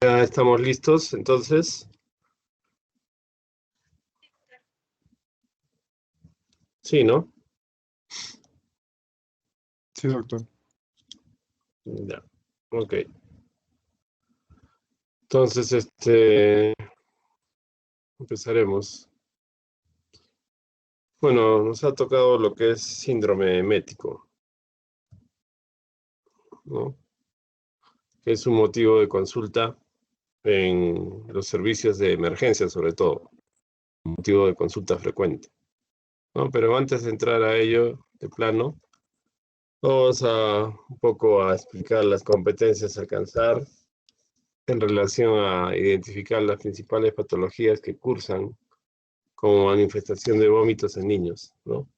Ya estamos listos, entonces. Sí, ¿no? Sí, doctor. Ya. Ok. Entonces, empezaremos. Bueno, nos ha tocado lo que es síndrome emético, ¿no? Que es un motivo de consulta en los servicios de emergencia, sobre todo. Un motivo de consulta frecuente, ¿no? Pero antes de entrar a ello, de plano, vamos un poco a explicar las competencias a alcanzar en relación a identificar las principales patologías que cursan como manifestación de vómitos en niños, ¿no?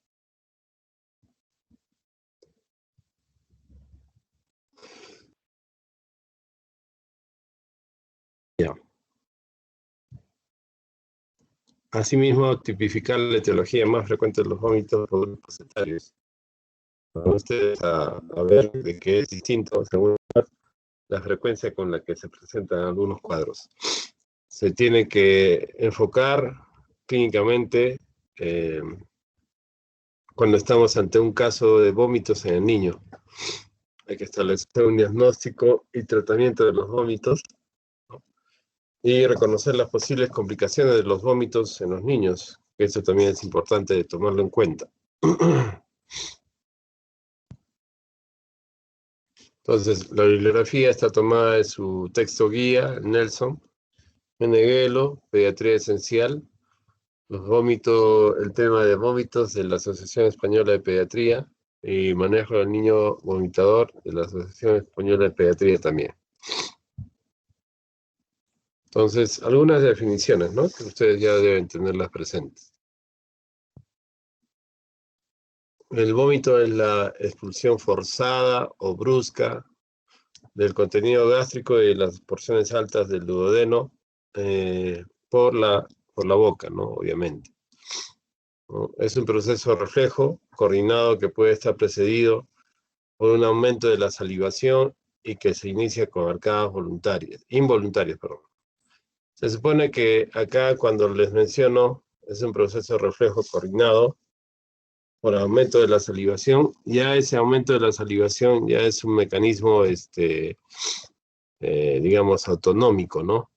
Ya. Asimismo, tipificar la etiología más frecuente de los vómitos por grupos etarios. Van ustedes a ver de qué es distinto según la frecuencia con la que se presentan algunos cuadros. Se tiene que enfocar clínicamente cuando estamos ante un caso de vómitos en el niño. Hay que establecer un diagnóstico y tratamiento de los vómitos, ¿no? Y reconocer las posibles complicaciones de los vómitos en los niños. Eso también es importante tomarlo en cuenta. Entonces, la bibliografía está tomada de su texto guía, Nelson Meneghello, Pediatría Esencial, los vómitos, el tema de vómitos de la Asociación Española de Pediatría y manejo del niño vomitador de la Asociación Española de Pediatría también. Entonces, algunas definiciones, ¿no? Que ustedes ya deben tenerlas presentes. El vómito es la expulsión forzada o brusca del contenido gástrico de las porciones altas del duodeno por la boca, ¿no? Obviamente, ¿no? Es un proceso reflejo coordinado que puede estar precedido por un aumento de la salivación y que se inicia con arcadas involuntarias, perdón. Se supone que acá cuando les menciono es un proceso reflejo coordinado por aumento de la salivación. Ya ese aumento de la salivación ya es un mecanismo, digamos, autonómico, ¿no?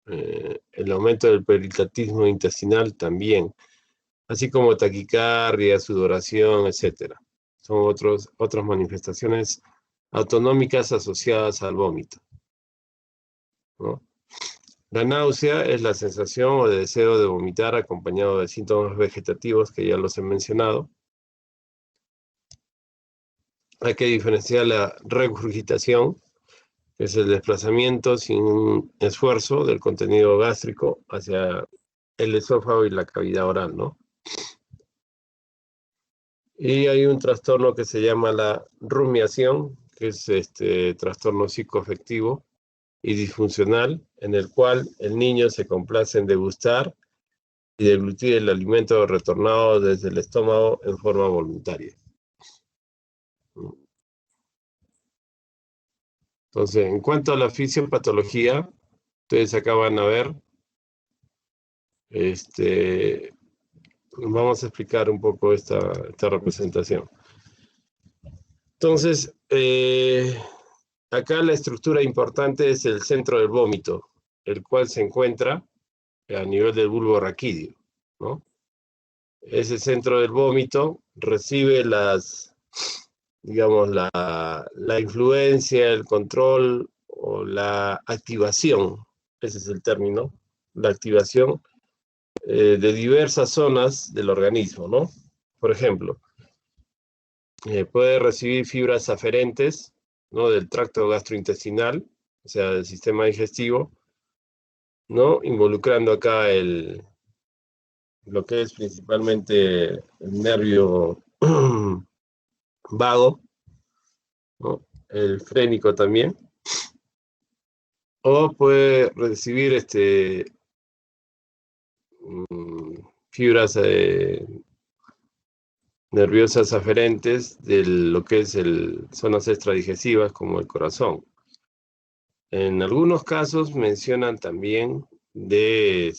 El aumento del peritatismo intestinal también, así como taquicardia, sudoración, etcétera. Son otras manifestaciones autonómicas asociadas al vómito, ¿no? La náusea es la sensación o deseo de vomitar acompañado de síntomas vegetativos que ya los he mencionado. Hay que diferenciar la regurgitación, que es el desplazamiento sin un esfuerzo del contenido gástrico hacia el esófago y la cavidad oral, ¿no? Y hay un trastorno que se llama la rumiación, que es este trastorno psicoafectivo y disfuncional, en el cual el niño se complace en degustar y deglutir el alimento retornado desde el estómago en forma voluntaria. Entonces, en cuanto a la fisiopatología, ustedes acaban a ver, vamos a explicar un poco esta representación. Entonces, acá la estructura importante es el centro del vómito, el cual se encuentra a nivel del bulbo raquídeo, ¿no? Ese centro del vómito recibe digamos, la influencia, el control o la activación, ese es el término, la activación de diversas zonas del organismo, ¿no? Por ejemplo, puede recibir fibras aferentes, ¿no? Del tracto gastrointestinal, o sea, del sistema digestivo, ¿no? Involucrando acá lo que es principalmente el nervio vago, ¿no? El frénico también. O puede recibir fibras nerviosas aferentes de lo que es zonas extradigestivas como el corazón. En algunos casos mencionan también de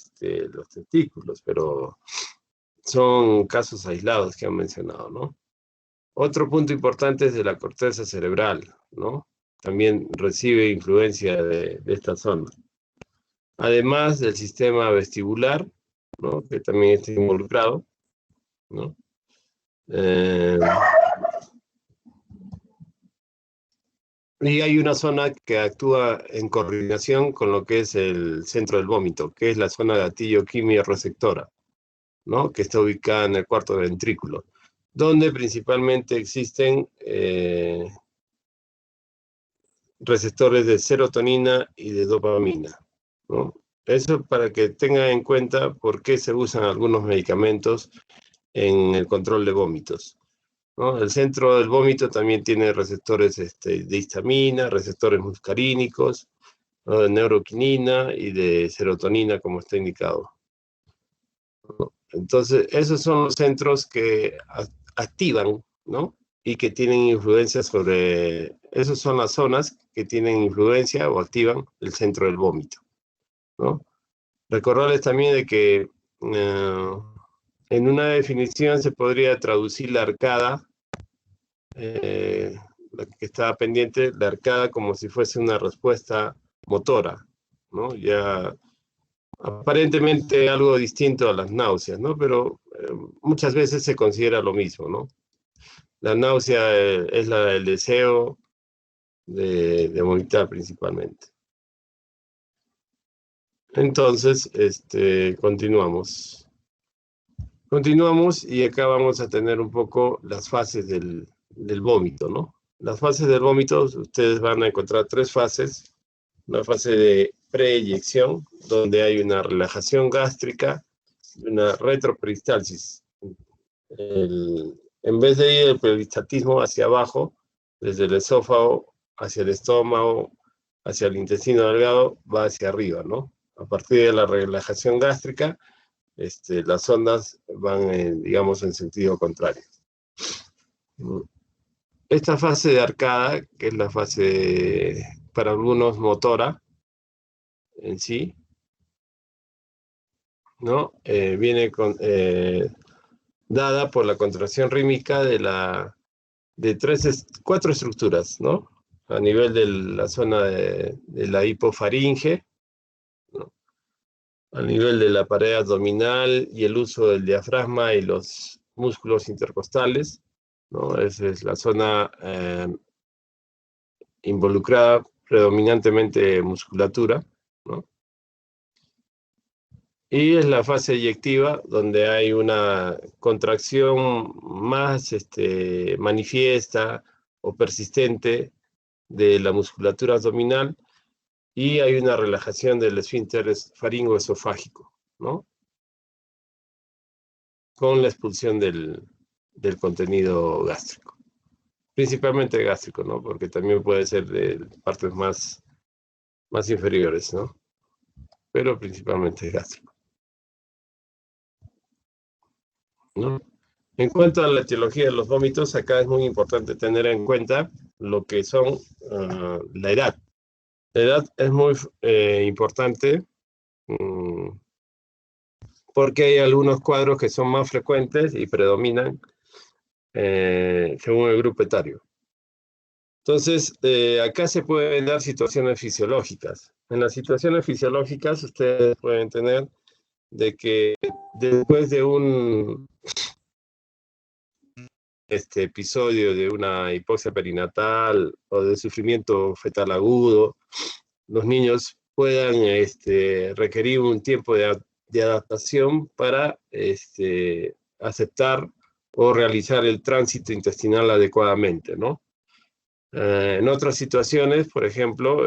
los testículos, pero son casos aislados que han mencionado, ¿no? Otro punto importante es de la corteza cerebral, ¿no? También recibe influencia de esta zona. Además del sistema vestibular, ¿no? Que también está involucrado, ¿no? Y hay una zona que actúa en coordinación con lo que es el centro del vómito, que es la zona gatillo quimio receptora, ¿no? Que está ubicada en el cuarto ventrículo, donde principalmente existen receptores de serotonina y de dopamina, ¿no? Eso para que tengan en cuenta por qué se usan algunos medicamentos en el control de vómitos, ¿no? El centro del vómito también tiene receptores de histamina, receptores muscarínicos, ¿no? De neuroquinina y de serotonina, como está indicado, ¿no? Entonces, esos son los centros que activan, ¿no? Y que tienen influencia sobre, esas son las zonas que tienen influencia o activan el centro del vómito, ¿no? Recordarles también de que en una definición se podría traducir la arcada, la que estaba pendiente, la arcada como si fuese una respuesta motora, ¿no? Ya aparentemente algo distinto a las náuseas, ¿no? Pero muchas veces se considera lo mismo, ¿no? La náusea es el deseo de vomitar principalmente. Entonces, continuamos. Continuamos y acá vamos a tener un poco las fases del vómito, ¿no? Las fases del vómito, ustedes van a encontrar tres fases. Una fase de preeyección, donde hay una relajación gástrica, una retroperistalsis. En vez de ir el peristatismo hacia abajo, desde el esófago hacia el estómago, hacia el intestino delgado, va hacia arriba, ¿no? A partir de la relajación gástrica, las ondas van, digamos, en sentido contrario. Esta fase de arcada, que es la fase, para algunos, motora en sí, ¿no? Viene dada por la contracción rítmica de cuatro estructuras, ¿no? A nivel de la zona de la hipofaringe, ¿no? A nivel de la pared abdominal y el uso del diafragma y los músculos intercostales, ¿no? Esa es la zona involucrada predominantemente musculatura, ¿no? Y es la fase eyectiva, donde hay una contracción más manifiesta o persistente de la musculatura abdominal y hay una relajación del esfínter faringoesofágico, ¿no? Con la expulsión del contenido gástrico. Principalmente gástrico, ¿no? Porque también puede ser de partes más inferiores, ¿no? Pero principalmente gástrico, ¿no? En cuanto a la etiología de los vómitos, acá es muy importante tener en cuenta lo que son la edad. La edad es muy importante porque hay algunos cuadros que son más frecuentes y predominan según el grupo etario. Entonces, acá se pueden dar situaciones fisiológicas. En las situaciones fisiológicas ustedes pueden tener de que después de un episodio de una hipoxia perinatal o de sufrimiento fetal agudo, los niños puedan requerir un tiempo de adaptación para aceptar o realizar el tránsito intestinal adecuadamente, ¿no? En otras situaciones, por ejemplo,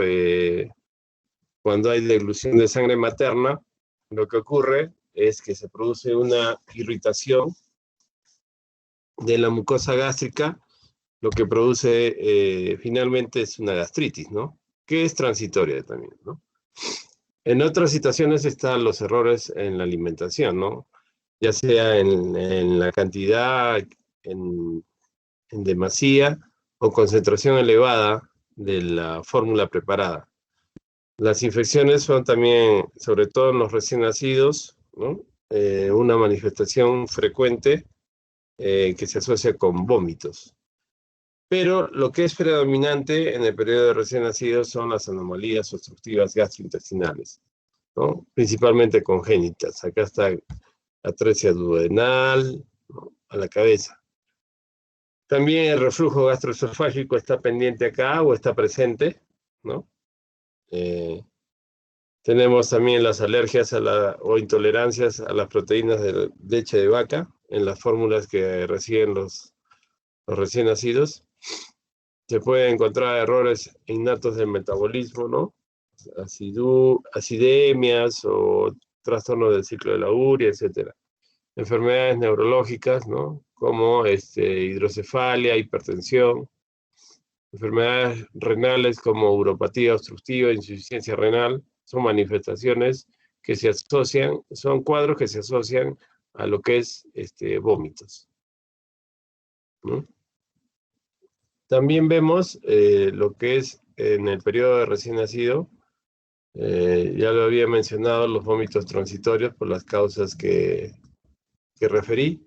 cuando hay deglución de sangre materna, lo que ocurre es que se produce una irritación de la mucosa gástrica, lo que produce finalmente es una gastritis, ¿no? Que es transitoria también, ¿no? En otras situaciones están los errores en la alimentación, ¿no? Ya sea en la cantidad, en demasía o concentración elevada de la fórmula preparada. Las infecciones son también, sobre todo en los recién nacidos, ¿no? Una manifestación frecuente que se asocia con vómitos. Pero lo que es predominante en el periodo de recién nacidos son las anomalías obstructivas gastrointestinales, ¿no? Principalmente congénitas. Acá está atresia duodenal, ¿no? A la cabeza. También el reflujo gastroesofágico está pendiente acá o está presente, ¿no? Tenemos también las alergias o intolerancias a las proteínas de leche de vaca en las fórmulas que reciben los recién nacidos. Se pueden encontrar errores innatos del metabolismo, ¿no? Acidemias o trastornos del ciclo de la urea, etc. Enfermedades neurológicas, ¿no? Como hidrocefalia, hipertensión. Enfermedades renales como uropatía obstructiva, insuficiencia renal, son manifestaciones que se asocian, son cuadros que se asocian a lo que es vómitos, ¿no? También vemos lo que es en el periodo de recién nacido, ya lo había mencionado, los vómitos transitorios por las causas que referí.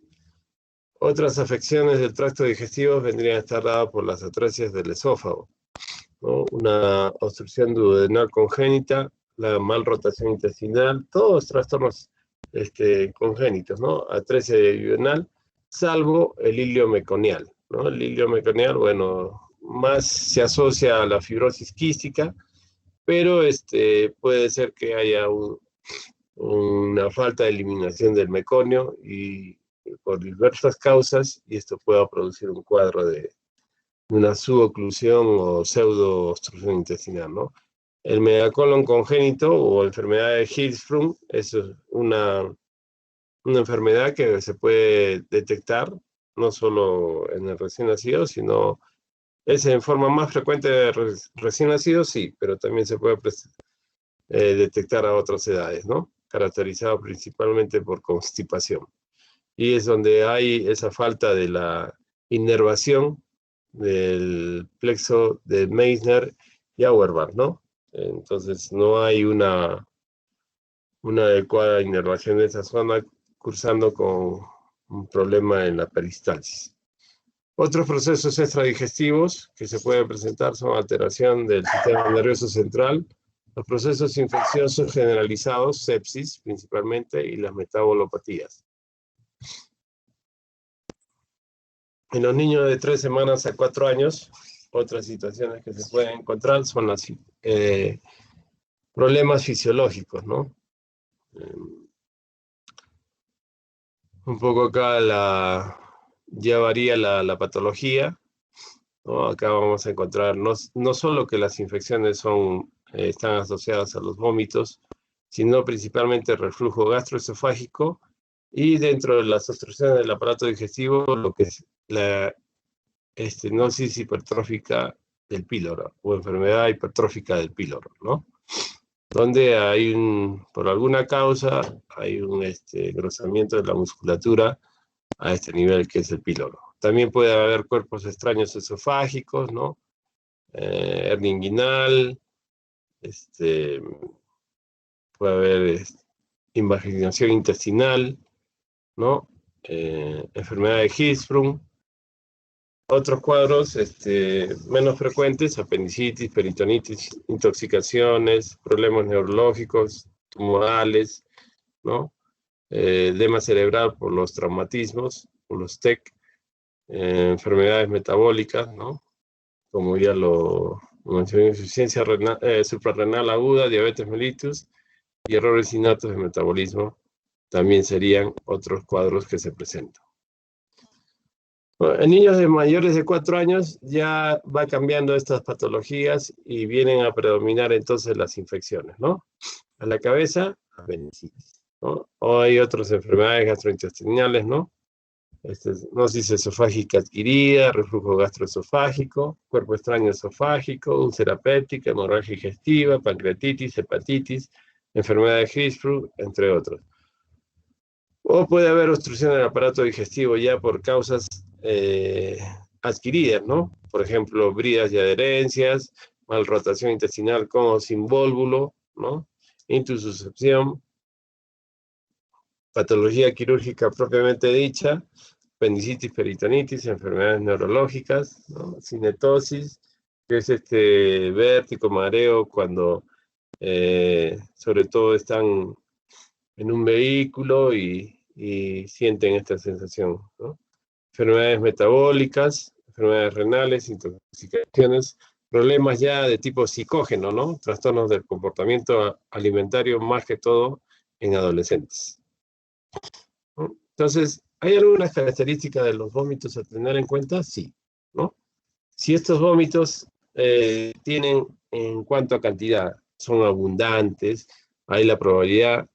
Otras afecciones del tracto digestivo vendrían a estar dadas por las atresias del esófago, ¿no? Una obstrucción duodenal congénita, la mal rotación intestinal, todos trastornos congénitos, ¿no? Atresia duodenal, salvo el ilio meconial, ¿no? El ilio meconial, bueno, más se asocia a la fibrosis quística, pero puede ser que haya una falta de eliminación del meconio y por diversas causas, y esto pueda producir un cuadro de una suboclusión o pseudo obstrucción intestinal, ¿no? El megacolon congénito o enfermedad de Hirschsprung es una enfermedad que se puede detectar no solo en el recién nacido, sino es en forma más frecuente de recién nacido, sí, pero también se puede detectar a otras edades, ¿no? Caracterizado principalmente por constipación. Y es donde hay esa falta de la inervación del plexo de Meissner y Auerbach, ¿no? Entonces no hay una adecuada inervación de esa zona, cursando con un problema en la peristalsis. Otros procesos extradigestivos que se pueden presentar son alteración del sistema nervioso central, los procesos infecciosos generalizados, sepsis principalmente, y las metabolopatías. En los niños de 3 semanas a 4 años, otras situaciones que se pueden encontrar son los problemas fisiológicos, ¿no? Un poco acá ya varía la patología, ¿no? Acá vamos a encontrar no solo que las infecciones están asociadas a los vómitos, sino principalmente el reflujo gastroesofágico y dentro de las obstrucciones del aparato digestivo, lo que es la estenosis hipertrófica del píloro o enfermedad hipertrófica del píloro, ¿no? Donde por alguna causa, hay un engrosamiento de la musculatura a este nivel que es el píloro. También puede haber cuerpos extraños esofágicos, ¿no? Hernia inguinal, puede haber invaginación intestinal, ¿no? Enfermedad de Hirschsprung. Otros cuadros menos frecuentes, apendicitis, peritonitis, intoxicaciones, problemas neurológicos, tumorales, ¿no? Edema cerebral por los traumatismos, por los TEC, enfermedades metabólicas, ¿no? Como ya lo mencioné, insuficiencia suprarrenal aguda, diabetes mellitus y errores innatos de metabolismo también serían otros cuadros que se presentan. Bueno, en niños de mayores de 4 años ya va cambiando estas patologías y vienen a predominar entonces las infecciones, ¿no? A la cabeza, apendicitis, ¿no? O hay otras enfermedades gastrointestinales, ¿no? Gnosis esofágica adquirida, reflujo gastroesofágico, cuerpo extraño esofágico, úlcera péptica, hemorragia digestiva, pancreatitis, hepatitis, enfermedad de Hirschsprung, entre otros. O puede haber obstrucción del aparato digestivo ya por causas adquiridas, ¿no? Por ejemplo, bridas y adherencias, malrotación intestinal con o sin vólvulo, ¿no? Intususcepción, patología quirúrgica propiamente dicha, apendicitis, peritonitis, enfermedades neurológicas, ¿no? Cinetosis, que es vértigo, mareo, cuando sobre todo están en un vehículo y sienten esta sensación, ¿no? Enfermedades metabólicas, enfermedades renales, intoxicaciones, problemas ya de tipo psicógeno, ¿no? Trastornos del comportamiento alimentario, más que todo en adolescentes, ¿no? Entonces, ¿hay algunas características de los vómitos a tener en cuenta? Sí, ¿no? Si estos vómitos tienen, en cuanto a cantidad, son abundantes, hay la probabilidad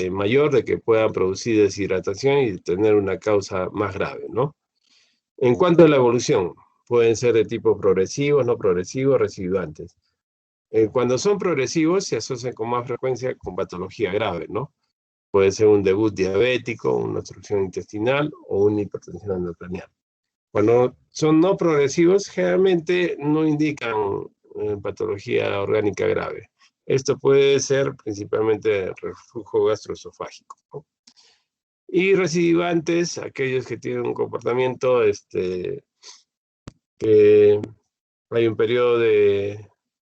mayor de que puedan producir deshidratación y tener una causa más grave, ¿no? En cuanto a la evolución, pueden ser de tipo progresivos, no progresivos, recidivantes. Cuando son progresivos, se asocian con más frecuencia con patología grave, ¿no? Puede ser un debut diabético, una obstrucción intestinal o una hipertensión endocranial. Cuando son no progresivos, generalmente no indican patología orgánica grave. Esto puede ser principalmente reflujo gastroesofágico, ¿no? Y recidivantes, aquellos que tienen un comportamiento que hay un periodo de,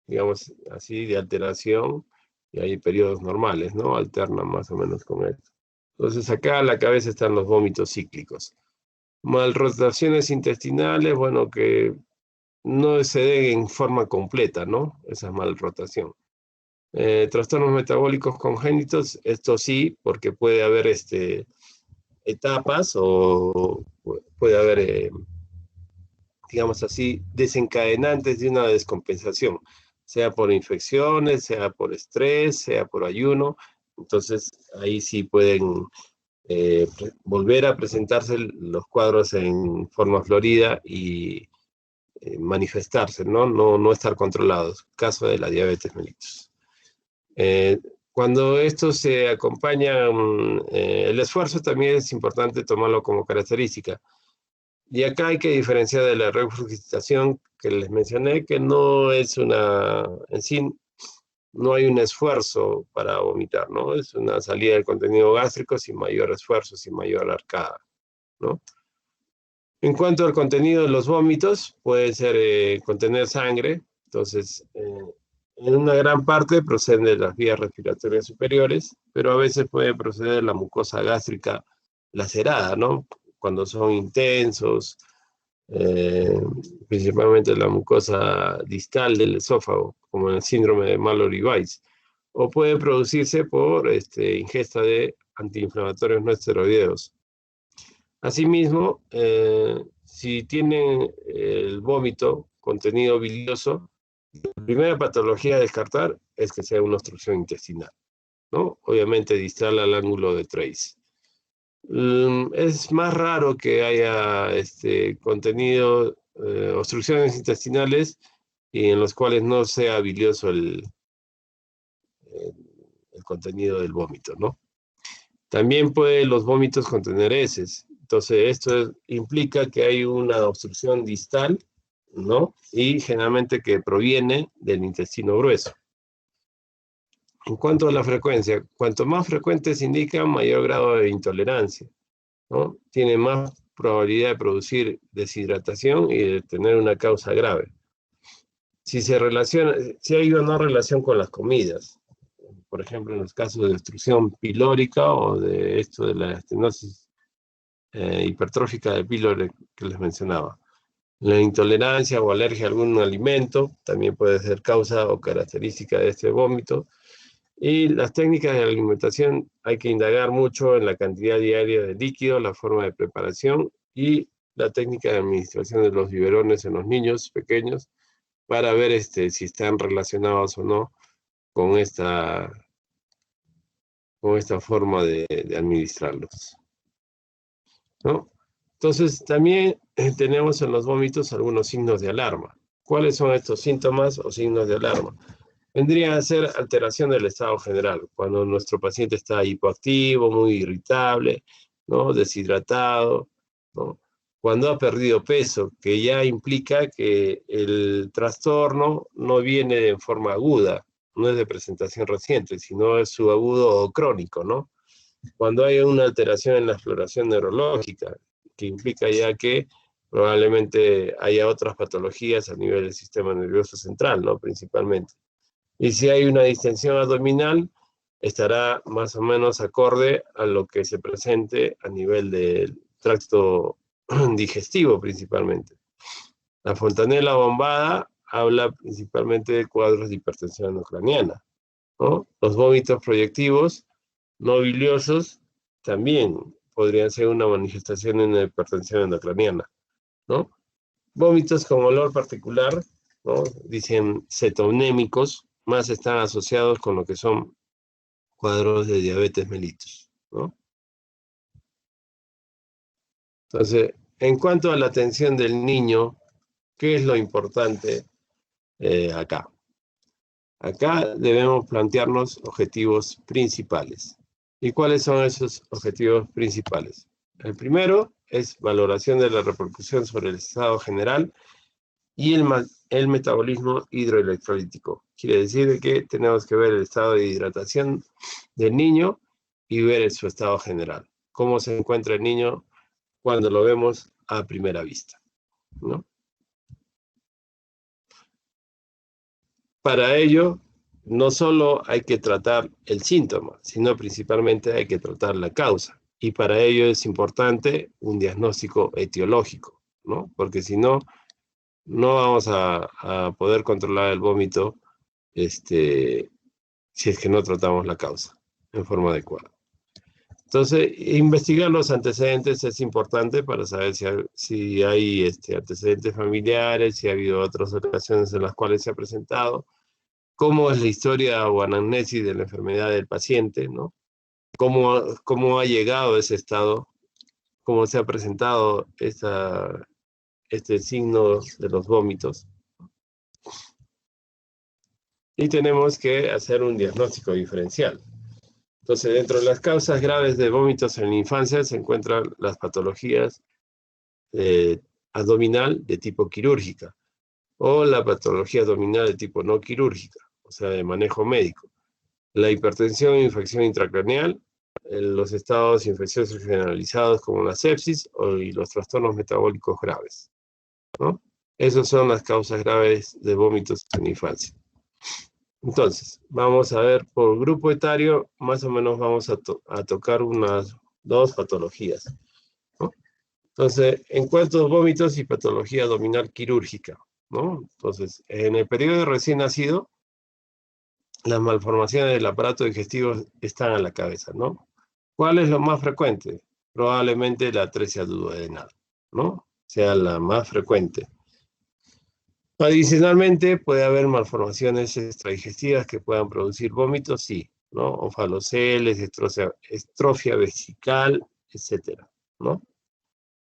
digamos así, de alteración y hay periodos normales, ¿no? Alternan más o menos con esto. Entonces acá a la cabeza están los vómitos cíclicos. Malrotaciones intestinales, bueno, que no se den en forma completa, ¿no? Esa es malrotación. Trastornos metabólicos congénitos, esto sí, porque puede haber etapas o puede haber, digamos así, desencadenantes de una descompensación, sea por infecciones, sea por estrés, sea por ayuno. Entonces, ahí sí pueden volver a presentarse los cuadros en forma florida y manifestarse, ¿no? No estar controlados. Caso de la diabetes mellitus. Cuando esto se acompaña, el esfuerzo también es importante tomarlo como característica. Y acá hay que diferenciar de la regurgitación que les mencioné, que no es en sí, no hay un esfuerzo para vomitar, ¿no? Es una salida del contenido gástrico sin mayor esfuerzo, sin mayor arcada, ¿no? En cuanto al contenido de los vómitos, puede ser contener sangre, entonces en una gran parte proceden de las vías respiratorias superiores, pero a veces puede proceder de la mucosa gástrica lacerada, ¿no? Cuando son intensos, eh, principalmente la mucosa distal del esófago, como en el síndrome de Mallory-Weiss, o puede producirse por ingesta de antiinflamatorios no esteroideos. Asimismo, si tienen el vómito contenido bilioso, la primera patología a descartar es que sea una obstrucción intestinal, ¿no? Obviamente distal al ángulo de Trace. Es más raro que haya contenido, obstrucciones intestinales y en los cuales no sea bilioso el contenido del vómito, ¿no? También pueden los vómitos contener heces. Entonces, esto implica que hay una obstrucción distal, ¿no? Y generalmente que proviene del intestino grueso. En cuanto a la frecuencia, cuanto más frecuente se indica, mayor grado de intolerancia, ¿no? Tiene más probabilidad de producir deshidratación y de tener una causa grave. Si hay una relación con las comidas, por ejemplo, en los casos de obstrucción pilórica o de esto de la estenosis hipertrófica del píloro que les mencionaba. La intolerancia o alergia a algún alimento también puede ser causa o característica de este vómito. Y las técnicas de alimentación hay que indagar mucho en la cantidad diaria de líquido, la forma de preparación y la técnica de administración de los biberones en los niños pequeños para ver si están relacionados o no con esta forma de administrarlos, ¿no? Entonces, también tenemos en los vómitos algunos signos de alarma. ¿Cuáles son estos síntomas o signos de alarma? Vendría a ser alteración del estado general, cuando nuestro paciente está hipoactivo, muy irritable, ¿no? Deshidratado, ¿no? cuando ha perdido peso, que ya implica que el trastorno no viene en forma aguda, no es de presentación reciente, sino es subagudo o crónico, ¿no? Cuando hay una alteración en la exploración neurológica, que implica ya que probablemente haya otras patologías a nivel del sistema nervioso central, ¿no? Principalmente. Y si hay una distensión abdominal, estará más o menos acorde a lo que se presente a nivel del tracto digestivo principalmente. La fontanela bombada habla principalmente de cuadros de hipertensión endocraniana, ¿no? Los vómitos proyectivos no biliosos también podrían ser una manifestación de una hipertensión endocraniana, ¿no? Vómitos con olor particular, ¿no? Dicen cetonémicos, más están asociados con lo que son cuadros de diabetes mellitus, ¿no? Entonces, en cuanto a la atención del niño, ¿qué es lo importante acá? Acá debemos plantearnos objetivos principales. ¿Y cuáles son esos objetivos principales? El primero es valoración de la repercusión sobre el estado general y el metabolismo hidroelectrolítico. Quiere decir que tenemos que ver el estado de hidratación del niño y ver su estado general. Cómo se encuentra el niño cuando lo vemos a primera vista, ¿no? Para ello, no solo hay que tratar el síntoma, sino principalmente hay que tratar la causa. Y para ello es importante un diagnóstico etiológico, ¿no? Porque si no, no vamos a poder controlar el vómito si es que no tratamos la causa en forma adecuada. Entonces, investigar los antecedentes es importante para saber si hay antecedentes familiares, si ha habido otras ocasiones en las cuales se ha presentado, cómo es la historia o anamnesis de la enfermedad del paciente, ¿no? Cómo ha llegado a ese estado, cómo se ha presentado este signo de los vómitos. Y tenemos que hacer un diagnóstico diferencial. Entonces, dentro de las causas graves de vómitos en la infancia se encuentran las patologías abdominal de tipo quirúrgica o la patología abdominal de tipo no quirúrgica, o sea, de manejo médico. La hipertensión e infección intracraneal, los estados infecciosos generalizados como la sepsis y los trastornos metabólicos graves, ¿no? Esas son las causas graves de vómitos en la infancia. Entonces, vamos a ver por grupo etario, más o menos vamos a tocar unas 2 patologías, ¿no? Entonces, en cuanto a vómitos y patología abdominal quirúrgica, ¿no? Entonces, en el periodo de recién nacido, las malformaciones del aparato digestivo están a la cabeza, ¿no? ¿Cuál es lo más frecuente? Probablemente la atresia duodenal, ¿no? Sea la más frecuente. Adicionalmente, puede haber malformaciones extradigestivas que puedan producir vómitos, sí, ¿no? Onfaloceles, estrofia vesical, etcétera, ¿no?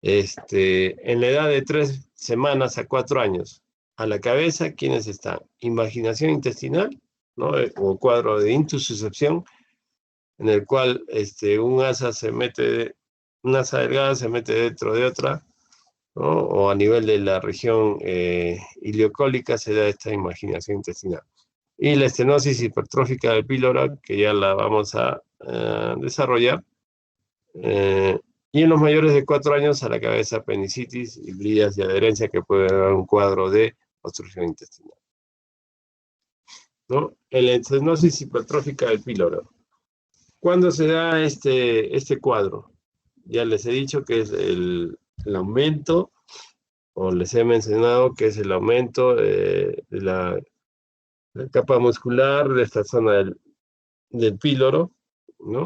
En la edad de 3 semanas a 4 años, a la cabeza, ¿quiénes están? Invaginación intestinal, ¿no? O cuadro de intussuscepción, en el cual una asa delgada se mete dentro de otra, ¿no? O a nivel de la región ileocólica se da esta invaginación intestinal. Y la estenosis hipertrófica del píloro, que ya la vamos a desarrollar. Y en los mayores de 4 años a la cabeza apendicitis, hibridías y adherencia que puede dar un cuadro de obstrucción intestinal, ¿no? En la estenosis hipertrófica del píloro. ¿Cuándo se da este cuadro? Ya les he dicho que es el aumento, o les he mencionado que es el aumento de la capa muscular de esta zona del píloro, ¿no?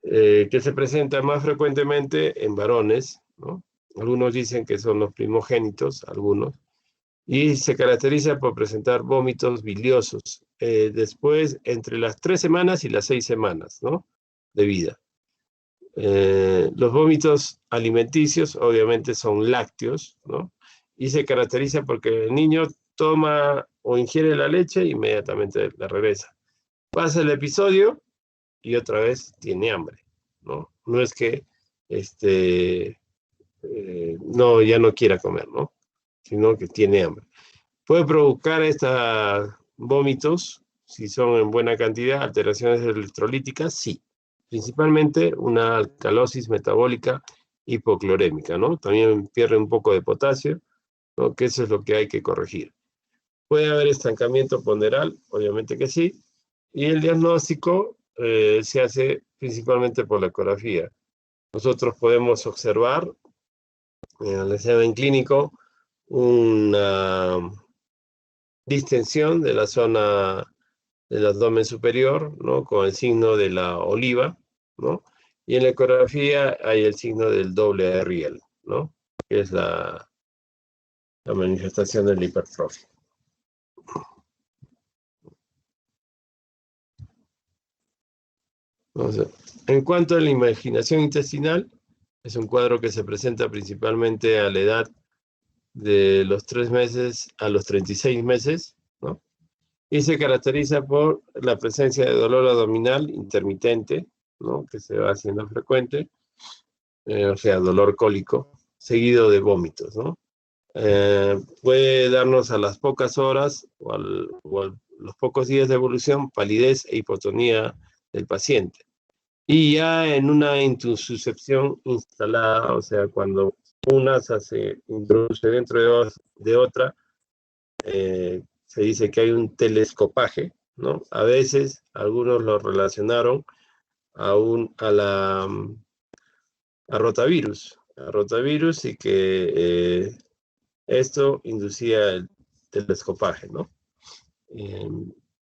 Que se presenta más frecuentemente en varones, ¿no? Algunos dicen que son los primogénitos, algunos, y se caracteriza por presentar vómitos biliosos después entre las 3 semanas y las 6 semanas, ¿no? De vida. Los vómitos alimenticios obviamente son lácteos, ¿no? Y se caracteriza porque el niño toma o ingiere la leche e inmediatamente la regresa. Pasa el episodio y otra vez tiene hambre, ¿no? No es que no, ya no quiera comer, ¿no? Sino que tiene hambre. Puede provocar estos vómitos, si son en buena cantidad, alteraciones electrolíticas, sí. Principalmente una alcalosis metabólica hipoclorémica, ¿no? También pierde un poco de potasio, ¿no? Que eso es lo que hay que corregir. ¿Puede haber estancamiento ponderal? Obviamente que sí. Y el diagnóstico se hace principalmente por la ecografía. Nosotros podemos observar en el examen clínico una distensión de la zona del abdomen superior, ¿no? Con el signo de la oliva, ¿no? Y en la ecografía hay el signo del doble riel, ¿no? Que es la manifestación de la hipertrofia. Entonces, en cuanto a la imaginación intestinal, es un cuadro que se presenta principalmente a la edad de los 3 meses a los 36 meses, ¿no? Y se caracteriza por la presencia de dolor abdominal intermitente, ¿no? Que se va haciendo frecuente, o sea, dolor cólico, seguido de vómitos, ¿no? Puede darnos a las pocas horas o a los pocos días de evolución palidez e hipotonía del paciente. Y ya en una intususcepción instalada, o sea, cuando una asa se introduce dentro de otra, se dice que hay un telescopaje, ¿no? A veces algunos lo relacionaron a rotavirus y que esto inducía el telescopaje, ¿no?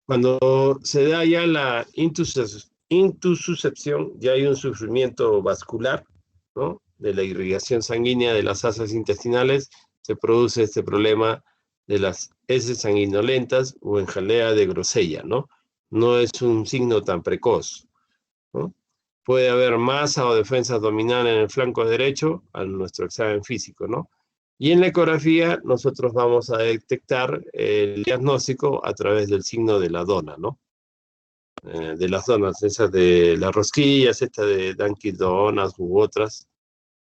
Cuando se da ya la intususcepción, ya hay un sufrimiento vascular, ¿no? De la irrigación sanguínea de las asas intestinales, se produce este problema de las heces sanguinolentas o en jalea de Grosella, ¿no? No es un signo tan precoz, ¿no? Puede haber masa o defensa abdominal en el flanco derecho a nuestro examen físico, ¿no? Y en la ecografía nosotros vamos a detectar el diagnóstico a través del signo de la dona, ¿no? De las donas, esas de las rosquillas, estas de Dunkin' Donuts u otras,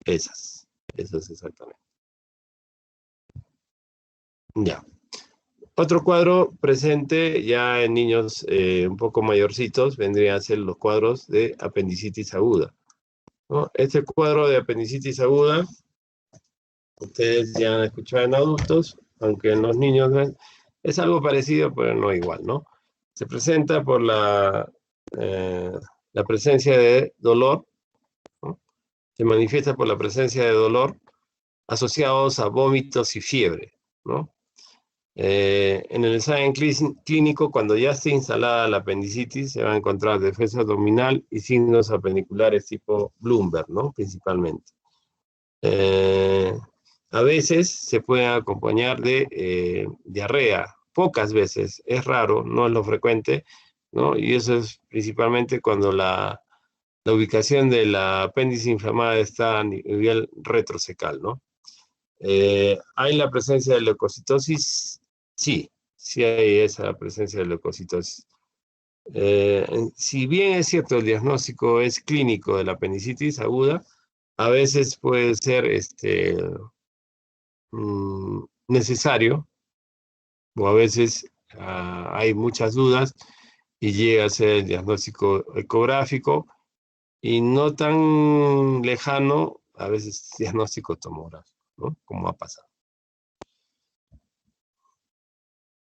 esas exactamente. Ya. Otro cuadro presente ya en niños un poco mayorcitos vendría a ser los cuadros de apendicitis aguda, ¿no? Este cuadro de apendicitis aguda, ustedes ya han escuchado en adultos, aunque en los niños es algo parecido, pero no igual, ¿no? Se presenta por la presencia de dolor, ¿no? Se manifiesta por la presencia de dolor asociados a vómitos y fiebre, ¿no? En el examen clínico, cuando ya esté instalada la apendicitis, se va a encontrar defensa abdominal y signos apendiculares tipo Bloomberg, ¿no? Principalmente. A veces se puede acompañar de diarrea, pocas veces, es raro, no es lo frecuente, ¿no? Y eso es principalmente cuando la ubicación de la apéndice inflamada está a nivel retrocecal, ¿no? ¿Hay la presencia de leucocitosis? Sí, sí hay esa presencia de leucocitosis. Si bien es cierto el diagnóstico es clínico de la apendicitis aguda, a veces puede ser necesario, o a veces hay muchas dudas y llega a ser el diagnóstico ecográfico y no tan lejano, a veces diagnóstico tomográfico, ¿no? Como ha pasado.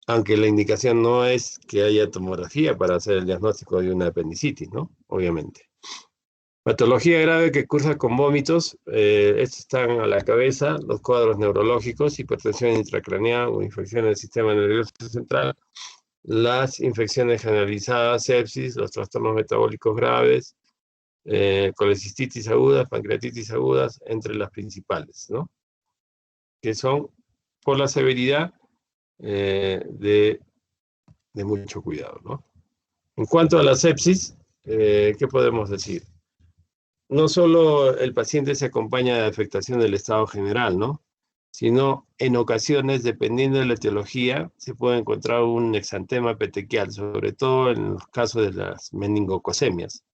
Aunque la indicación no es que haya tomografía para hacer el diagnóstico de una apendicitis, ¿no? Obviamente. Patología grave que cursa con vómitos, estos están a la cabeza, los cuadros neurológicos, hipertensión intracraneal o infección del sistema nervioso central, las infecciones generalizadas, sepsis, los trastornos metabólicos graves, colecistitis agudas, pancreatitis agudas, entre las principales, ¿no? Que son por la severidad de mucho cuidado, ¿no? En cuanto a la sepsis, ¿qué podemos decir? No solo el paciente se acompaña de afectación del estado general, ¿no? Sino en ocasiones, dependiendo de la etiología, se puede encontrar un exantema petequial, sobre todo en los casos de las meningococemias,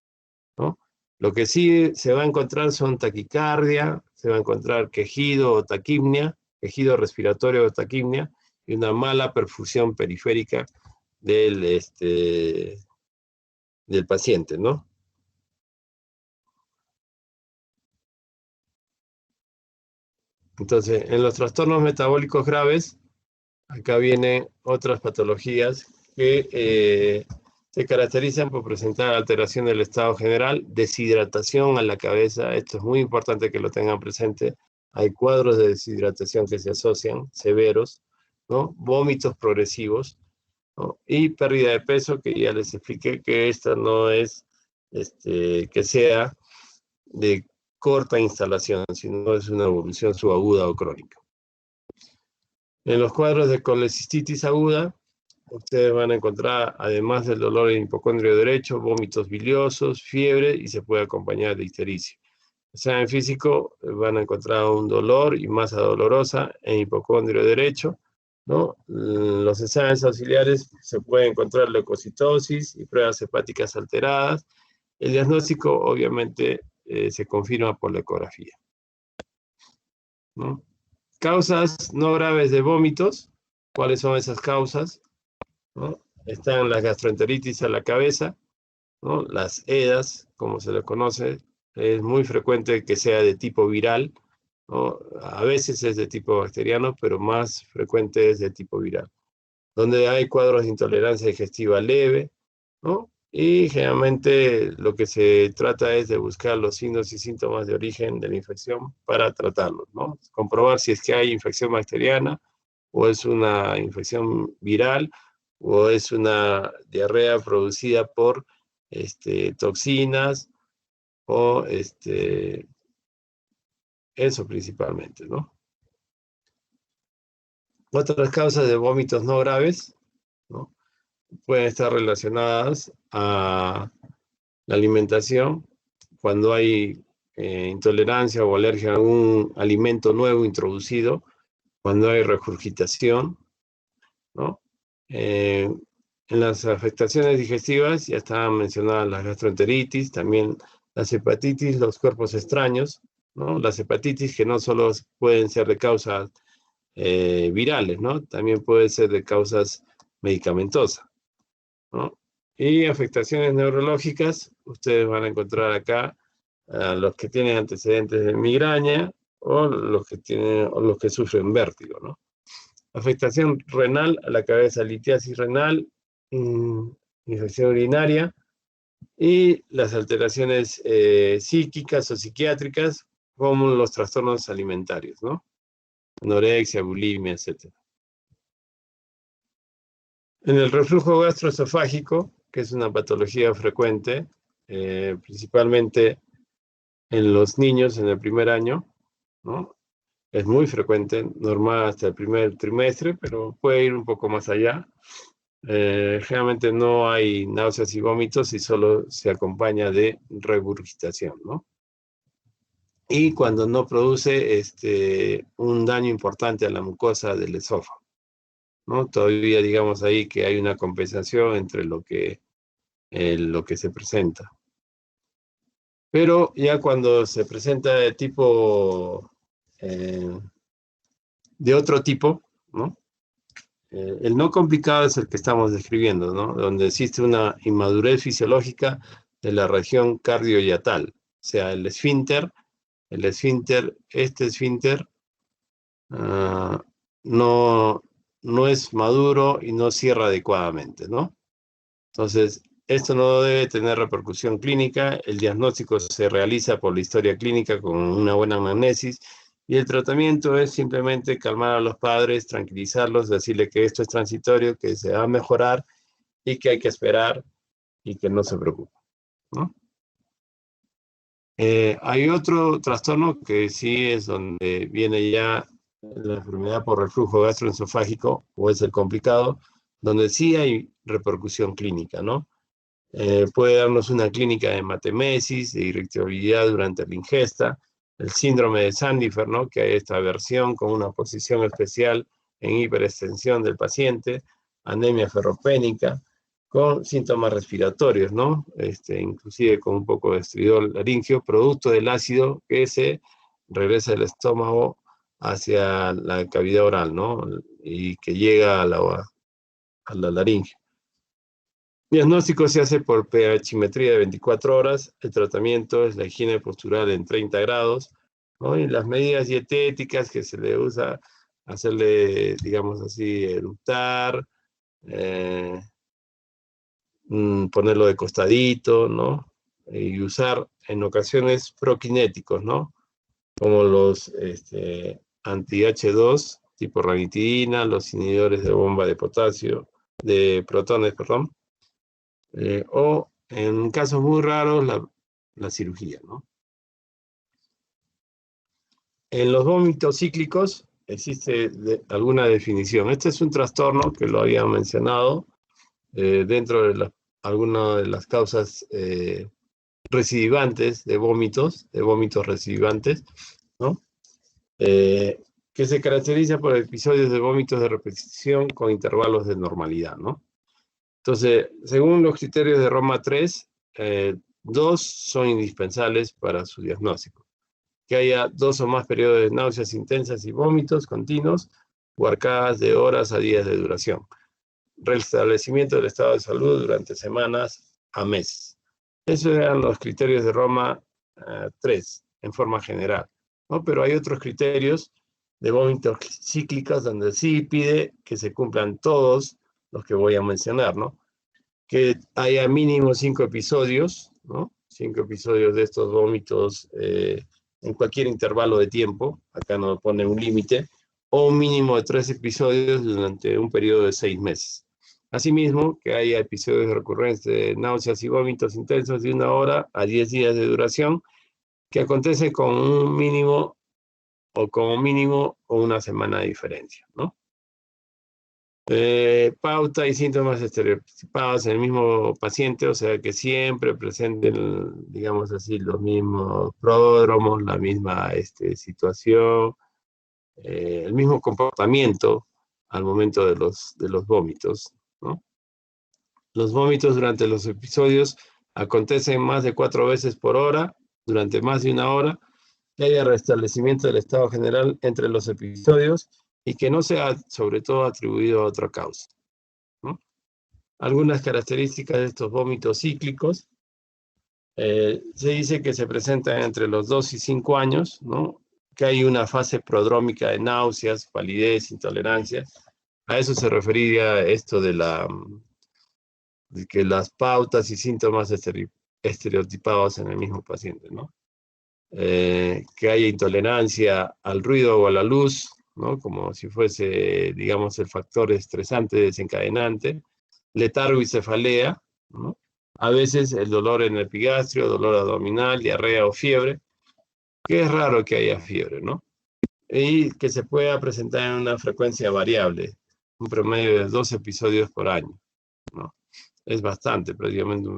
¿no? Lo que sí se va a encontrar son taquicardia, se va a encontrar quejido o taquipnia, quejido respiratorio o taquipnia, y una mala perfusión periférica del paciente, ¿no? Entonces, en los trastornos metabólicos graves, acá vienen otras patologías que se caracterizan por presentar alteración del estado general, deshidratación a la cabeza. Esto es muy importante que lo tengan presente. Hay cuadros de deshidratación que se asocian, severos, ¿no? Vómitos progresivos, ¿no? Y pérdida de peso, que ya les expliqué que esta no es que sea de corta instalación, sino es una evolución subaguda o crónica. En los cuadros de colecistitis aguda, ustedes van a encontrar, además del dolor en hipocondrio derecho, vómitos biliosos, fiebre y se puede acompañar de ictericia. O sea, en físico van a encontrar un dolor y masa dolorosa en hipocondrio derecho, ¿no? Los exámenes auxiliares se puede encontrar leucocitosis y pruebas hepáticas alteradas. El diagnóstico, obviamente, se confirma por la ecografía, ¿no? Causas no graves de vómitos. ¿Cuáles son esas causas? ¿No? Están las gastroenteritis a la cabeza, ¿no? Las EDAs, como se le conoce, es muy frecuente que sea de tipo viral, ¿no? A veces es de tipo bacteriano, pero más frecuente es de tipo viral, donde hay cuadros de intolerancia digestiva leve, ¿no? Y generalmente lo que se trata es de buscar los signos y síntomas de origen de la infección para tratarlos, ¿no? Comprobar si es que hay infección bacteriana, o es una infección viral, o es una diarrea producida por toxinas, o eso principalmente, ¿no? Otras causas de vómitos no graves, ¿no? Pueden estar relacionadas a la alimentación, cuando hay intolerancia o alergia a algún alimento nuevo introducido, cuando hay regurgitación, ¿no? En las afectaciones digestivas ya estaban mencionadas las gastroenteritis, también las hepatitis, los cuerpos extraños, ¿no? Las hepatitis que no solo pueden ser de causas virales, ¿no? También puede ser de causas medicamentosas, ¿no? Y afectaciones neurológicas, ustedes van a encontrar acá los que tienen antecedentes de migraña o los que sufren vértigo, ¿no? Afectación renal a la cabeza, litiasis renal, infección urinaria y las alteraciones psíquicas o psiquiátricas, como los trastornos alimentarios, ¿no? Anorexia, bulimia, etc. En el reflujo gastroesofágico, que es una patología frecuente, principalmente en los niños en el primer año, ¿no? Es muy frecuente, normal hasta el primer trimestre, pero puede ir un poco más allá. Generalmente no hay náuseas y vómitos y solo se acompaña de regurgitación, ¿no? Y cuando no produce un daño importante a la mucosa del esófago, ¿no? Todavía digamos ahí que hay una compensación entre lo que se presenta. Pero ya cuando se presenta de tipo, de otro tipo, ¿no? El no complicado es el que estamos describiendo, ¿no? Donde existe una inmadurez fisiológica de la región cardioyatal. O sea, este esfínter no es maduro y no cierra adecuadamente, ¿no? Entonces, esto no debe tener repercusión clínica. El diagnóstico se realiza por la historia clínica con una buena anamnesis y el tratamiento es simplemente calmar a los padres, tranquilizarlos, decirles que esto es transitorio, que se va a mejorar y que hay que esperar y que no se preocupen, ¿no? Hay otro trastorno que sí es donde viene ya la enfermedad por reflujo gastroesofágico, o es el complicado, donde sí hay repercusión clínica, ¿no? Puede darnos una clínica de hematemesis, de irritabilidad durante la ingesta, el síndrome de Sandifer, ¿no? Que hay esta versión con una posición especial en hiperextensión del paciente, anemia ferropénica, con síntomas respiratorios, ¿no? Inclusive con un poco de estridor laringio, producto del ácido que se regresa del estómago hacia la cavidad oral, ¿no? Y que llega a la laringe. El diagnóstico se hace por pH-metría de 24 horas. El tratamiento es la higiene postural en 30 grados, ¿no? Y las medidas dietéticas que se le usa, hacerle, digamos así, eructar, ponerlo de costadito, ¿no? Y usar en ocasiones prokinéticos, ¿no? Como los anti-H2, tipo ranitidina, los inhibidores de bomba de potasio, de protones, perdón, o en casos muy raros la cirugía, ¿no? En los vómitos cíclicos existe alguna definición. Este es un trastorno que lo había mencionado dentro de algunas de las causas recidivantes de vómitos recidivantes, ¿no? Que se caracteriza por episodios de vómitos de repetición con intervalos de normalidad, ¿no? Entonces, según los criterios de Roma 3, 2 son indispensables para su diagnóstico. Que haya 2 o más periodos de náuseas intensas y vómitos continuos, o arcadas de horas a días de duración. Restablecimiento del estado de salud durante semanas a meses. Esos eran los criterios de Roma 3, en forma general, ¿no? Pero hay otros criterios de vómitos cíclicos donde sí pide que se cumplan todos los que voy a mencionar, ¿no? Que haya mínimo 5 episodios, ¿no? 5 episodios de estos vómitos en cualquier intervalo de tiempo, acá nos pone un límite, o un mínimo de 3 episodios durante un periodo de 6 meses. Asimismo, que haya episodios de recurrencia de náuseas y vómitos intensos de 1 hora a 10 días de duración, que acontece con un mínimo o como mínimo o una semana de diferencia, ¿no? Pauta y síntomas estereotipados en el mismo paciente, o sea que siempre presenten, digamos así, los mismos pródromos, la misma situación, el mismo comportamiento al momento de los vómitos, ¿no? Los vómitos durante los episodios acontecen más de 4 veces por hora, durante más de 1 hora, que haya restablecimiento del estado general entre los episodios y que no sea sobre todo atribuido a otra causa, ¿no? Algunas características de estos vómitos cíclicos, se dice que se presentan entre los 2 y 5 años, ¿no? Que hay una fase prodrómica de náuseas, palidez, intolerancia. A eso se refería esto de que las pautas y síntomas estereotipados en el mismo paciente, ¿no? Que haya intolerancia al ruido o a la luz, ¿no? Como si fuese, digamos, el factor estresante desencadenante, letargo y cefalea, ¿no? A veces el dolor en el epigastrio, dolor abdominal, diarrea o fiebre, que es raro que haya fiebre, ¿no? Y que se pueda presentar en una frecuencia variable, un promedio de 2 episodios por año, ¿no? Es bastante, prácticamente,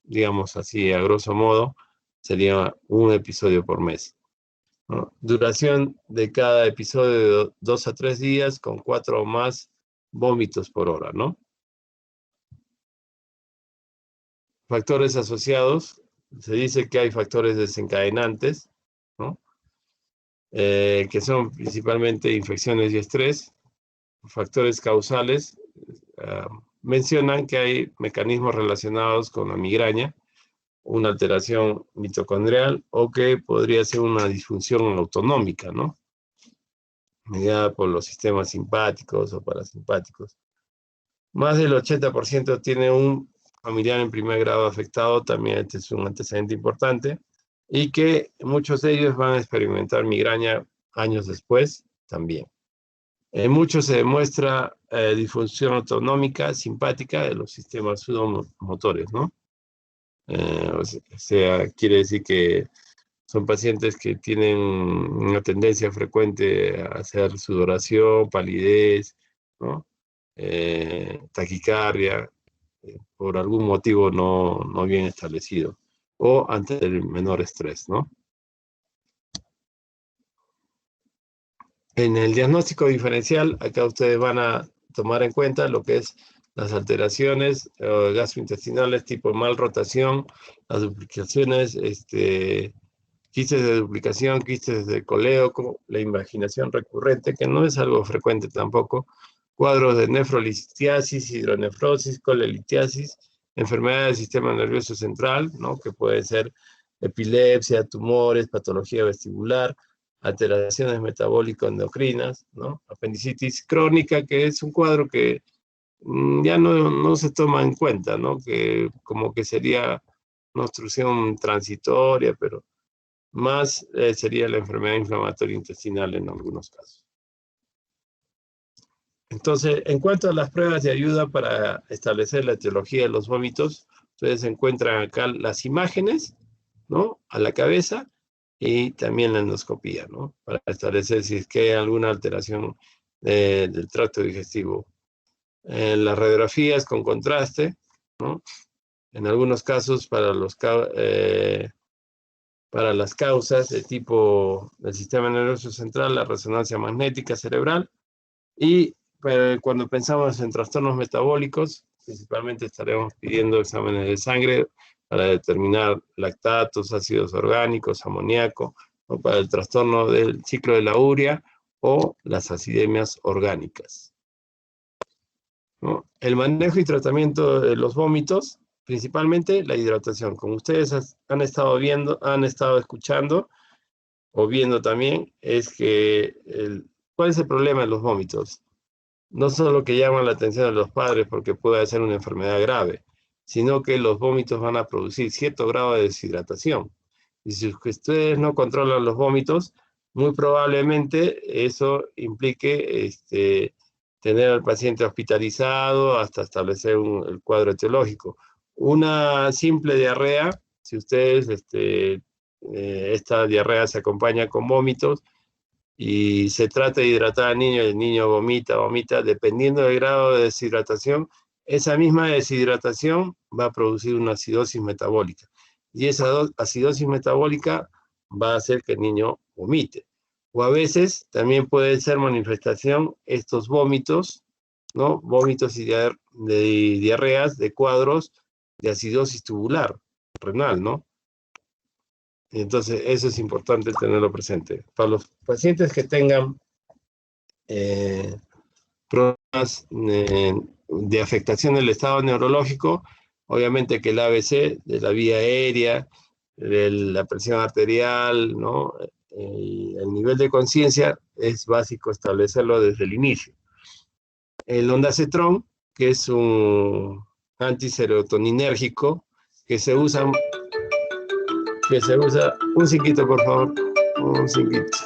digamos así, a grosso modo, sería un episodio por mes, ¿no? Duración de cada episodio de 2 a 3 días con 4 o más vómitos por hora, ¿no? Factores asociados, se dice que hay factores desencadenantes, ¿no? Que son principalmente infecciones y estrés. Factores causales, mencionan que hay mecanismos relacionados con la migraña, una alteración mitocondrial o que podría ser una disfunción autonómica, ¿no? Mediada por los sistemas simpáticos o parasimpáticos. Más del 80% tiene un familiar en primer grado afectado, también este es un antecedente importante, y que muchos de ellos van a experimentar migraña años después también. En muchos se demuestra disfunción autonómica simpática de los sistemas sudomotores, ¿no? O sea, quiere decir que son pacientes que tienen una tendencia frecuente a hacer sudoración, palidez, ¿no? Taquicardia, por algún motivo no bien establecido, o ante el menor estrés, ¿no? En el diagnóstico diferencial, acá ustedes van a tomar en cuenta lo que es las alteraciones gastrointestinales tipo mal rotación, las duplicaciones que quistes de duplicación, quistes de coléoco, la invaginación recurrente, que no es algo frecuente tampoco, cuadros de nefrolitiasis, hidronefrosis, colelitiasis, enfermedades del sistema nervioso central, ¿no? Que pueden ser epilepsia, tumores, patología vestibular, alteraciones metabólico-endocrinas, ¿no? Apendicitis crónica, que es un cuadro que ya no se toma en cuenta, ¿no? Que como que sería una obstrucción transitoria, pero más sería la enfermedad inflamatoria intestinal en algunos casos. Entonces, en cuanto a las pruebas de ayuda para establecer la etiología de los vómitos, ustedes encuentran acá las imágenes, ¿no? A la cabeza y también la endoscopía, ¿no? Para establecer si es que hay alguna alteración del tracto digestivo. Las radiografías con contraste, ¿no? En algunos casos para las causas de tipo del sistema nervioso central, la resonancia magnética cerebral, y cuando pensamos en trastornos metabólicos, principalmente estaremos pidiendo exámenes de sangre para determinar lactatos, ácidos orgánicos, amoníaco, o para el trastorno del ciclo de la urea o las acidemias orgánicas, ¿no? El manejo y tratamiento de los vómitos, principalmente la hidratación. Como ustedes han estado viendo, han estado escuchando o viendo también, es que ¿cuál es el problema de los vómitos? No solo que llaman la atención de los padres porque puede ser una enfermedad grave, sino que los vómitos van a producir cierto grado de deshidratación. Y si ustedes no controlan los vómitos, muy probablemente eso implique tener al paciente hospitalizado hasta establecer el cuadro etiológico. Una simple diarrea, si ustedes, esta diarrea se acompaña con vómitos, y se trata de hidratar al niño, el niño vomita, dependiendo del grado de deshidratación, esa misma deshidratación va a producir una acidosis metabólica. Y esa acidosis metabólica va a hacer que el niño vomite. O a veces también puede ser manifestación estos vómitos, ¿no? Vómitos y diarreas de cuadros de acidosis tubular renal, ¿no? Entonces, eso es importante tenerlo presente. Para los pacientes que tengan problemas de afectación del estado neurológico, obviamente que el ABC de la vía aérea, de la presión arterial, ¿no? El nivel de conciencia es básico establecerlo desde el inicio. El ondansetron, que es un antiserotoninérgico, que se usa, un cinquito, por favor, un cinquito.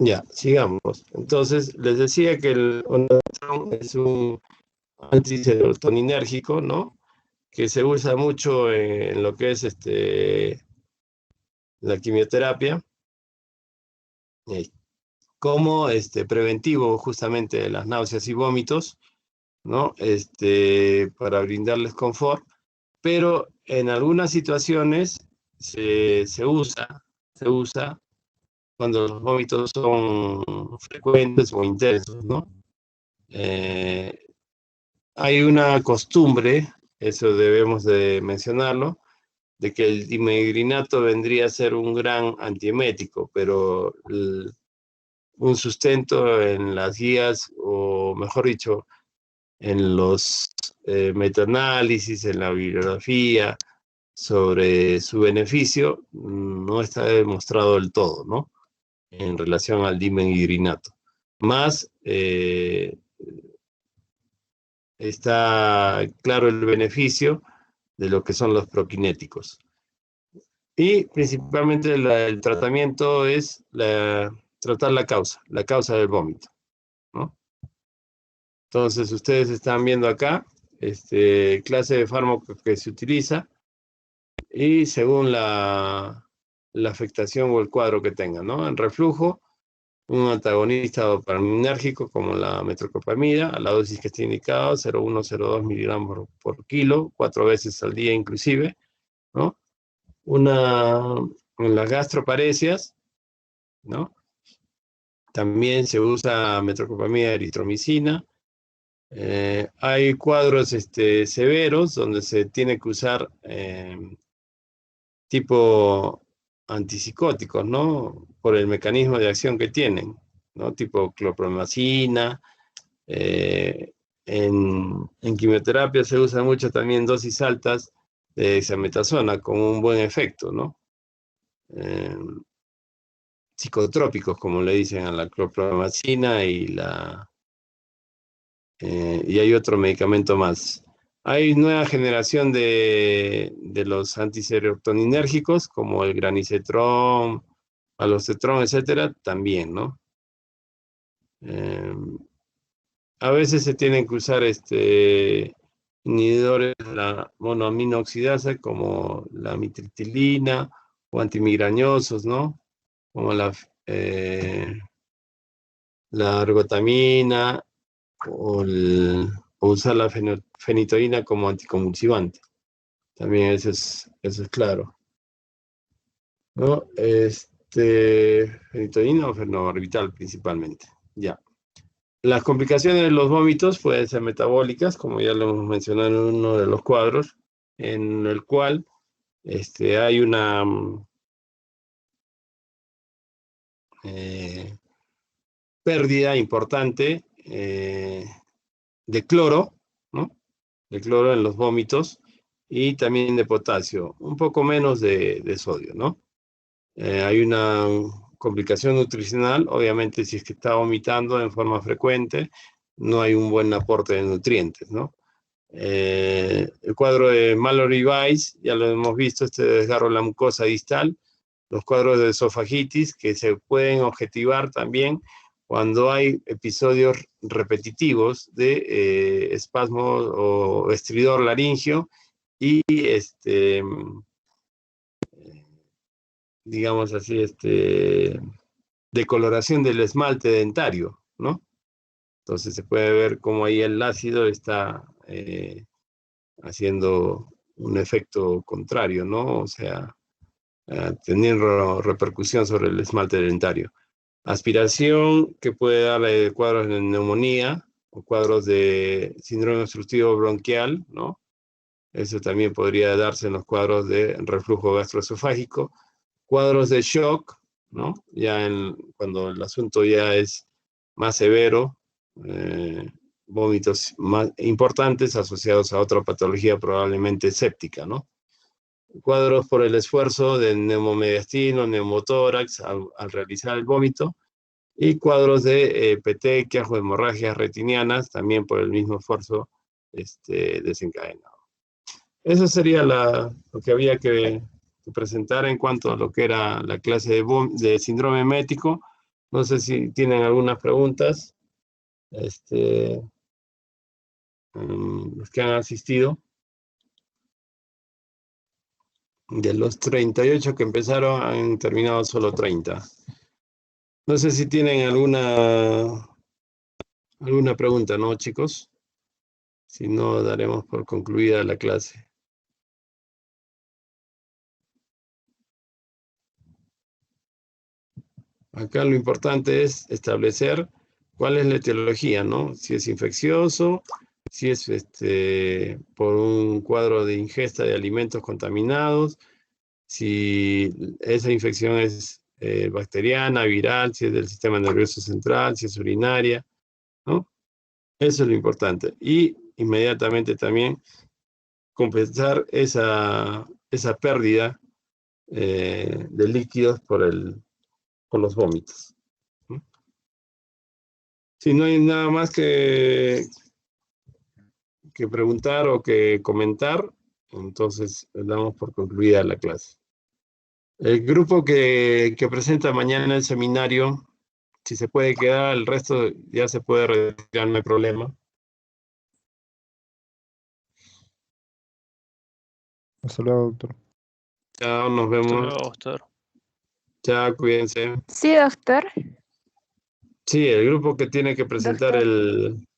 Ya, sigamos. Entonces, les decía que el ondansetron es un antiserotoninérgico, ¿no? Que se usa mucho en lo que es la quimioterapia, como preventivo justamente de las náuseas y vómitos, ¿no? Para brindarles confort, pero en algunas situaciones se usa cuando los vómitos son frecuentes o intensos, ¿no? Hay una costumbre, eso debemos de mencionarlo, de que el dimehidrinato vendría a ser un gran antiemético, pero un sustento en las guías, o mejor dicho, en los metaanálisis, en la bibliografía, sobre su beneficio, no está demostrado del todo, ¿no? En relación al dimehidrinato. Más está claro el beneficio de lo que son los prokinéticos. Y principalmente el tratamiento es tratar la causa del vómito, ¿no? Entonces, ustedes están viendo acá, clase de fármaco que se utiliza y según la afectación o el cuadro que tengan, ¿no? En reflujo, un antagonista dopaminérgico como la metoclopramida, a la dosis que esté indicada, 0,1-0,2 miligramos por kilo, 4 veces al día inclusive, ¿no? En las gastroparesias, ¿no? También se usa metoclopramida, eritromicina. Hay cuadros severos donde se tiene que usar tipo antipsicóticos, ¿no? Por el mecanismo de acción que tienen, ¿no? Tipo clorpromazina. En quimioterapia se usa mucho también dosis altas de dexametasona con un buen efecto, ¿no? Psicotrópicos, como le dicen a la clorpromazina y hay otro medicamento más. Hay nueva generación de los antiserotoninérgicos, como el granicetrón, alocetrón, etcétera, también, ¿no? A veces se tienen que usar inhibidores de la monoamina oxidasa, como la amitriptilina, o antimigrañosos, ¿no? Como la ergotamina, o usar la fenitoína como anticonvulsivante. También eso es claro, ¿no? Fenitoína o fenobarbital principalmente, ya. Las complicaciones de los vómitos pueden ser metabólicas, como ya lo hemos mencionado en uno de los cuadros, en el cual hay una pérdida importante de cloro, ¿no? De cloro en los vómitos y también de potasio, un poco menos de sodio, ¿no? Hay una complicación nutricional, obviamente si es que está vomitando en forma frecuente, no hay un buen aporte de nutrientes, ¿no? El cuadro de Mallory-Weiss, ya lo hemos visto, desgarro en la mucosa distal, los cuadros de esofagitis que se pueden objetivar también cuando hay episodios repetitivos de espasmo o estridor laringio y digamos así, decoloración del esmalte dentario, ¿no? Entonces se puede ver cómo ahí el ácido está haciendo un efecto contrario, ¿no? O sea, teniendo repercusión sobre el esmalte dentario. Aspiración que puede dar cuadros de neumonía o cuadros de síndrome obstructivo bronquial, ¿no? Eso también podría darse en los cuadros de reflujo gastroesofágico. Cuadros de shock, ¿no? Ya cuando el asunto ya es más severo, vómitos más importantes asociados a otra patología probablemente séptica, ¿no? Cuadros por el esfuerzo de neumomediastino, neumotórax al realizar el vómito, y cuadros de petequias o hemorragias retinianas, también por el mismo esfuerzo desencadenado. Eso sería lo que había que presentar en cuanto a lo que era la clase de síndrome emético. No sé si tienen algunas preguntas, los que han asistido. De los 38 que empezaron, han terminado solo 30. No sé si tienen alguna pregunta, ¿no, chicos? Si no, daremos por concluida la clase. Acá lo importante es establecer cuál es la etiología, ¿no? Si es infeccioso, si es por un cuadro de ingesta de alimentos contaminados, si esa infección es bacteriana, viral, si es del sistema nervioso central, si es urinaria, ¿no? Eso es lo importante. Y inmediatamente también compensar esa pérdida de líquidos por los vómitos, ¿no? Si no hay nada más que preguntar o que comentar, entonces damos por concluida la clase. El grupo que presenta mañana el seminario, si se puede quedar, el resto ya se puede retirar, no hay problema. Hasta luego, doctor. Chao, nos Hasta vemos. luego, doctor. Chao, cuídense. Sí, doctor. Sí, el grupo que tiene que presentar Doctor.